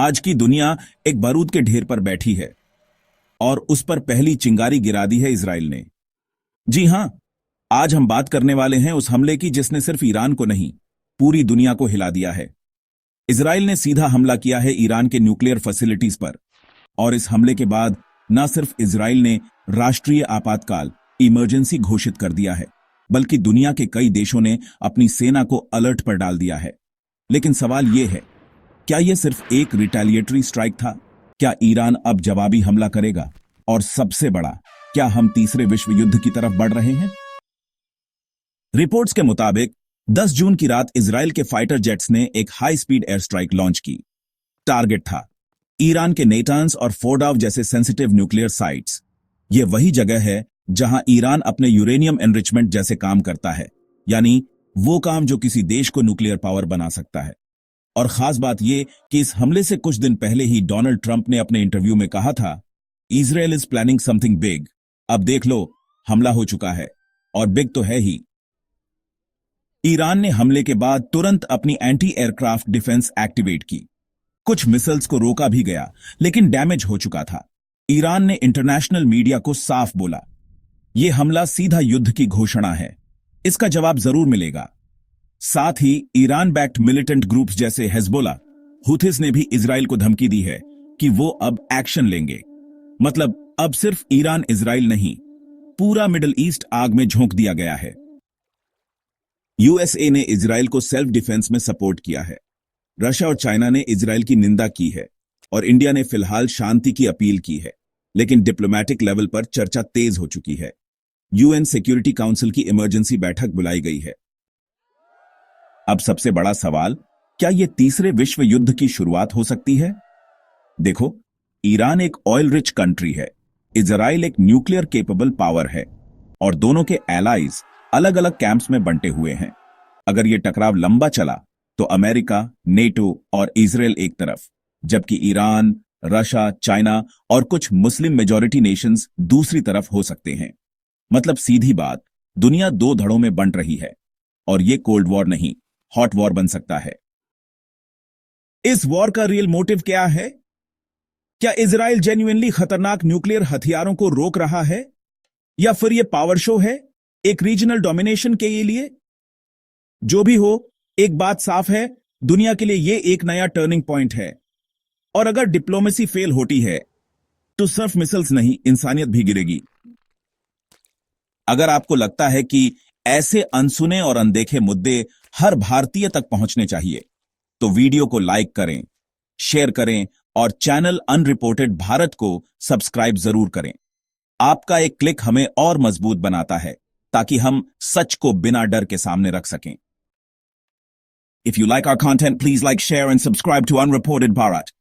आज की दुनिया एक बारूद के ढेर पर बैठी है और उस पर पहली चिंगारी गिरा दी है इजराइल ने। जी हां, आज हम बात करने वाले हैं उस हमले की जिसने सिर्फ ईरान को नहीं, पूरी दुनिया को हिला दिया है। इजराइल ने सीधा हमला किया है ईरान के न्यूक्लियर फैसिलिटीज पर, और इस हमले के बाद न सिर्फ इजराइल ने राष्ट्रीय आपातकाल इमरजेंसी घोषित कर दिया है, बल्कि दुनिया के कई देशों ने अपनी सेना को अलर्ट पर डाल दिया है। लेकिन सवाल यह है, क्या यह सिर्फ एक रिटेलिएटरी स्ट्राइक था? क्या ईरान अब जवाबी हमला करेगा? और सबसे बड़ा, क्या हम तीसरे विश्व युद्ध की तरफ बढ़ रहे हैं? रिपोर्ट्स के मुताबिक 10 जून की रात इजराइल के फाइटर जेट्स ने एक high speed air strike launch की। टारगेट था ईरान के नेटांस और फोर्डोव जैसे सेंसिटिव न्यूक्लियर साइट्स। यह वही जगह है जहां ईरान अपने यूरेनियम एनरिचमेंट जैसे काम करता है, यानी वो काम जो किसी देश को न्यूक्लियर पावर बना सकता है। और खास बात यह कि इस हमले से कुछ दिन पहले ही डोनाल्ड ट्रंप ने अपने इंटरव्यू में कहा था, Israel is planning something big. अब देख लो, हमला हो चुका है, और बिग तो है ही। ईरान ने हमले के बाद तुरंत अपनी एंटी एयरक्राफ्ट डिफेंस एक्टिवेट की। कुछ मिसाइल्स को रोका भी गया, लेकिन डैमेज हो चुका था। ईरान ने इंटरनेशनल मीडिया को साफ बोला, यह हमला सीधा युद्ध की घोषणा है, इसका जवाब जरूर मिलेगा। साथ ही ईरान बैक्ड मिलिटेंट ग्रुप्स जैसे हिजबुल्लाह, हुथिस ने भी इजराइल को धमकी दी है कि वो अब एक्शन लेंगे। मतलब अब सिर्फ ईरान इजराइल नहीं, पूरा मिडिल ईस्ट आग में झोंक दिया गया है। यूएसए ने इजराइल को सेल्फ डिफेंस में सपोर्ट किया है। रशिया और चाइना ने इजराइल की निंदा की है, और इंडिया ने फिलहाल शांति की अपील की है। लेकिन डिप्लोमैटिक लेवल पर चर्चा तेज हो चुकी है। यूएन सिक्योरिटी काउंसिल की इमरजेंसी बैठक बुलाई गई है। अब सबसे बड़ा सवाल, क्या यह तीसरे विश्व युद्ध की शुरुआत हो सकती है? देखो, ईरान एक ऑयल रिच कंट्री है, इजराइल एक न्यूक्लियर केपेबल पावर है, और दोनों के एलाइज अलग अलग कैंप्स में बंटे हुए हैं। अगर यह टकराव लंबा चला तो अमेरिका, नेटो और इजराइल एक तरफ, जबकि ईरान, रशिया, चाइना और कुछ मुस्लिम मेजॉरिटी नेशंस दूसरी तरफ हो सकते हैं। मतलब सीधी बात, दुनिया दो धड़ों में बंट रही है, और यह कोल्ड वॉर नहीं, हॉट वॉर बन सकता है। इस वॉर का रियल मोटिव क्या है? क्या इजराइल जेन्युइनली खतरनाक न्यूक्लियर हथियारों को रोक रहा है, या फिर यह पावर शो है एक रीजनल डोमिनेशन के लिए? जो भी हो, एक बात साफ है, दुनिया के लिए यह एक नया टर्निंग पॉइंट है। और अगर डिप्लोमेसी फेल होती है तो सिर्फ मिसाइल्स नहीं, इंसानियत भी गिरेगी। अगर आपको लगता है कि ऐसे अनसुने और अनदेखे मुद्दे हर भारतीय तक पहुंचने चाहिए, तो वीडियो को लाइक करें, शेयर करें और चैनल अनरिपोर्टेड भारत को सब्सक्राइब जरूर करें। आपका एक क्लिक हमें और मजबूत बनाता है, ताकि हम सच को बिना डर के सामने रख सकें। If you like our content, please like, share and subscribe to Unreported Bharat.